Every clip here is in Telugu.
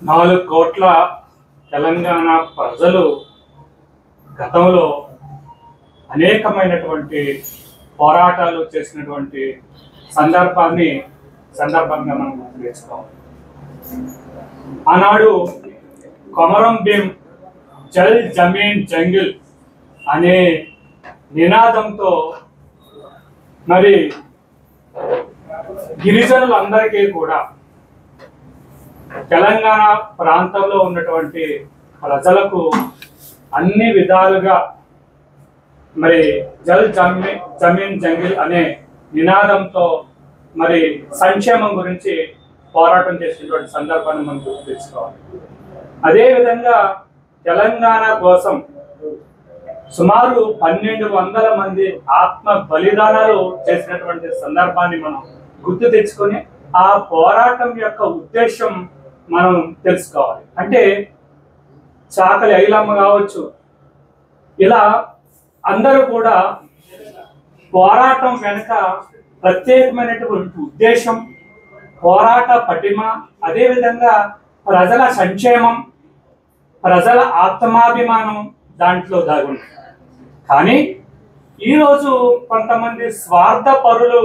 4 కోట్ల తెలంగాణ ప్రజలు గతంలో అనేకమైనటువంటి పోరాటాలు చేసినటువంటి సందర్భంగా మనం గుర్తు తెచ్చుకోవాలి. ఆనాడు కొమరం భీం జల్ జమీన్ జంగిల్ అనే నినాదంతో మరి గిరిజనులందరికీ కూడా తెలంగాణ ప్రాంతంలో ఉన్నటువంటి ప్రజలకు అన్ని విధాలుగా మరి జల్ జమీన్ జంగిల్ అనే నినాదంతో మరి సంక్షేమం గురించి పోరాటం చేసినటువంటి సందర్భాన్ని మనం గుర్తు తెచ్చుకోవాలి. అదేవిధంగా తెలంగాణ కోసం సుమారు 1200 మంది ఆత్మ బలిదానాలు చేసినటువంటి సందర్భాన్ని మనం గుర్తు తెచ్చుకొని ఆ పోరాటం యొక్క ఉద్దేశం మనం తెలుసుకోవాలి. అంటే చాకలి ఐలమ్మ కావచ్చు, ఇలా అందరూ కూడా పోరాటం వెనుక ప్రత్యేకమైనటువంటి ఉద్దేశం, పోరాట పటిమ, అదేవిధంగా ప్రజల సంక్షేమం, ప్రజల ఆత్మాభిమానం దాంట్లో దాగుంది. కానీ ఈరోజు కొంతమంది స్వార్థ పరులు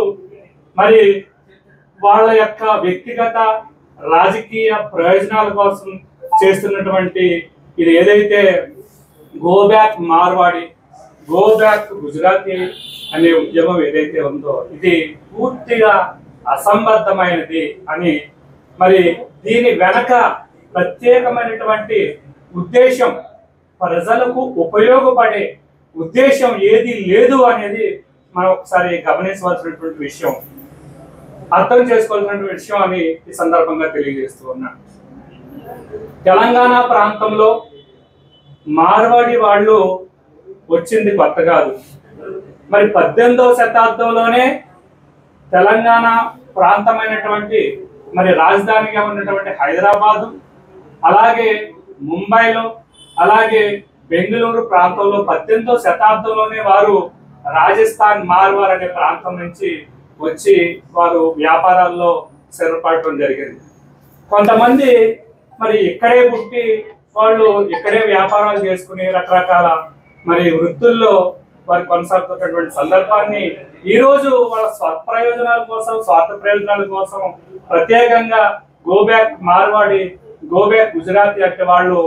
మరి వాళ్ళ యొక్క వ్యక్తిగత రాజకీయ ప్రయోజనాల కోసం చేస్తున్నటువంటి ఇది ఏదైతే go back Marwadi, go back Gujarati అనే ఉద్యమం ఏదైతే ఉందో ఇది పూర్తిగా అసంబద్ధమైనది అని, మరి దీని వెనక ప్రత్యేకమైనటువంటి ఉద్దేశం, ప్రజలకు ఉపయోగపడే ఉద్దేశం ఏది లేదు అనేది మనం ఒకసారి గమనించవలసినటువంటి విషయం, అర్థం చేసుకోవాల్సినటువంటి విషయం అని ఈ సందర్భంగా తెలియజేస్తూ ఉన్నాను. తెలంగాణ ప్రాంతంలో మార్వాడి వాళ్ళు వచ్చింది కొత్త కాదు. మరి 18వ శతాబ్దంలోనే తెలంగాణ ప్రాంతమైనటువంటి మరి రాజధానిగా ఉన్నటువంటి హైదరాబాదు, అలాగే ముంబైలో, అలాగే బెంగళూరు ప్రాంతంలో 18వ శతాబ్దంలోనే వారు రాజస్థాన్ మార్వార్ అనే ప్రాంతం నుంచి వచ్చి వారు వ్యాపారాల్లో స్థిరపడటం జరిగింది. కొంతమంది మరి ఇక్కడే పుట్టి వాళ్ళు ఇక్కడే వ్యాపారాలు చేసుకుని రకరకాల మరి వృత్తుల్లో వారు కొనసాగుతున్నటువంటి సందర్భాన్ని ఈరోజు వాళ్ళ స్వార్థ ప్రయోజనాల కోసం ప్రత్యేకంగా గోబ్యాక్ మార్వాడి, గోబ్యాక్ గుజరాతీ అంటే వాళ్ళు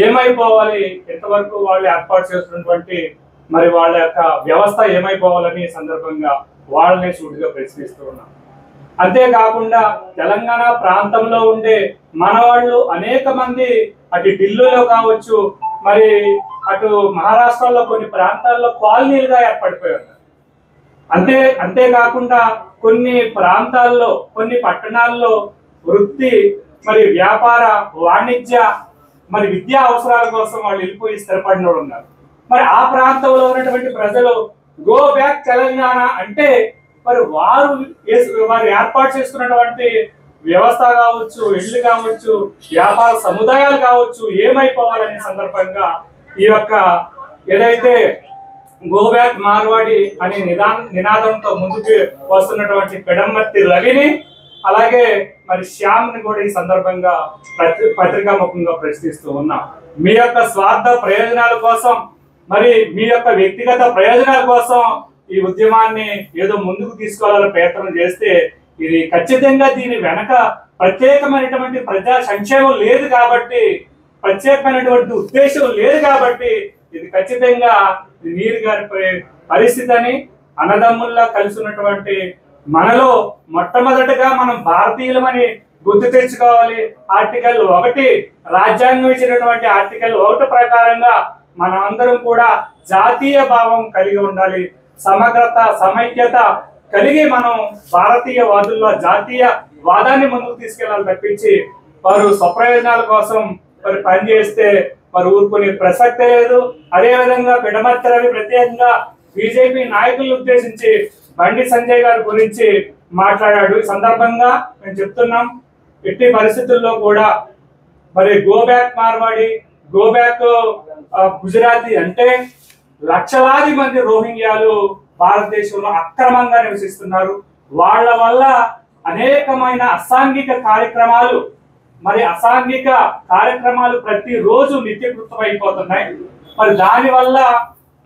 ఏమైపోవాలి, ఎంతవరకు వాళ్ళు ఏర్పాటు చేస్తున్నటువంటి మరి వాళ్ళ యొక్క వ్యవస్థ ఏమైపోవాలని సందర్భంగా వాళ్ళని సూటిగా ప్రశ్నిస్తూ ఉన్నాం. అంతేకాకుండా తెలంగాణ ప్రాంతంలో ఉండే మనవాళ్ళు అనేక మంది అటు ఢిల్లీలో కావచ్చు, మరి అటు మహారాష్ట్రలో కొన్ని ప్రాంతాల్లో కాలనీలుగా ఏర్పడిపోయారు. అంతేకాకుండా కొన్ని ప్రాంతాల్లో, కొన్ని పట్టణాల్లో వృత్తి, మరి వ్యాపార, వాణిజ్య, మరి విద్యా అవసరాల కోసం వాళ్ళు వెళ్ళిపోయి స్థిరపడిన వాళ్ళు ఉన్నారు. మరి ఆ ప్రాంతంలో ఉన్నటువంటి ప్రజలు గో బ్యాక్ తెలంగాణ అంటే మరి వారు ఏర్పాటు చేసుకున్నటువంటి వ్యవస్థ కావచ్చు, ఇళ్ళు కావచ్చు, వ్యాపార సముదాయాలు కావచ్చు ఏమైపోవాలనే సందర్భంగా ఈ యొక్క ఏదైతే గో బ్యాక్ మార్వాడి అనే నినాదంతో ముందుకు వస్తున్నటువంటి పెడమర్తి రవిని, అలాగే మరి శ్యామ్ని కూడా ఈ సందర్భంగా పత్రికాముఖంగా ప్రశ్నిస్తూ ఉన్నాం. మీ యొక్క స్వార్థ ప్రయోజనాల కోసం, మరి మీ యొక్క వ్యక్తిగత ప్రయోజనాల కోసం ఈ ఉద్యమాన్ని ఏదో ముందుకు తీసుకోవాలని ప్రయత్నం చేస్తే ఇది ఖచ్చితంగా దీని వెనక ప్రత్యేకమైనటువంటి ప్రజా సంక్షేమం లేదు కాబట్టి, ప్రత్యేకమైనటువంటి ఉద్దేశం లేదు కాబట్టి ఇది ఖచ్చితంగా నీరు గారిపోయే పరిస్థితి అని, అన్నదమ్ముల్లా కలిసి ఉన్నటువంటి మనలో మొట్టమొదటిగా మనం భారతీయులమని గుర్తు తెచ్చుకోవాలి. ఆర్టికల్ 1 రాజ్యాంగం ఇచ్చినటువంటి ఆర్టికల్ 1 ప్రకారంగా మనం అందరం కూడా జాతీయ భావం కలిగి ఉండాలి, సమగ్రత, సమైక్యత కలిగి మనం భారతీయ వాదుల్లో జాతీయ వాదాన్ని ముందుకు తీసుకెళ్లాలి తప్పించి వారు స్వప్రయోజనాల కోసం మరి పనిచేస్తే వారు ఊరుకునే ప్రసక్తే లేదు. అదేవిధంగా పిడమర్తి రవి ప్రత్యేకంగా బీజేపీ నాయకులను ఉద్దేశించి బండి సంజయ్ గారి గురించి మాట్లాడాడు. ఈ సందర్భంగా మేము చెప్తున్నాం, ఎట్టి పరిస్థితుల్లో కూడా మరి go back Marwadi, go back Gujarati అంటే లక్షలాది మంది రోహింగ్యాలు భారతదేశంలో అక్రమంగా నివసిస్తున్నారు. వాళ్ళ వల్ల అనేకమైన అసాంఘిక కార్యక్రమాలు ప్రతిరోజు నిత్యకృతం అయిపోతున్నాయి. మరి దానివల్ల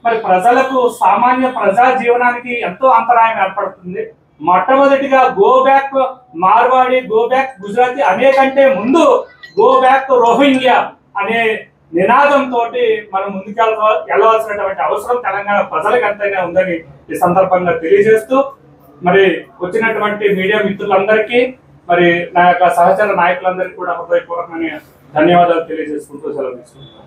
మరి ప్రజలకు సామాన్య ప్రజా జీవనానికి ఎంతో అంతరాయం ఏర్పడుతుంది. మొట్టమొదటిగా go back Marwadi, go back Gujarati అనేకంటే ముందు గో బ్యాక్ రోహింగ్యా అనే నినాదంతో మనం వెళ్ళవలసినటువంటి అవసరం తెలంగాణ ప్రజలకు ఎంతైనా ఉందని ఈ సందర్భంగా తెలియజేస్తూ, మరి వచ్చినటువంటి మీడియా మిత్రులందరికీ, మరి నా యొక్క సహచర నాయకులందరికీ కూడా హృదయపూర్వకమైన ధన్యవాదాలు తెలియజేసుకుంటూ సెలవు తీసుకుంటాను.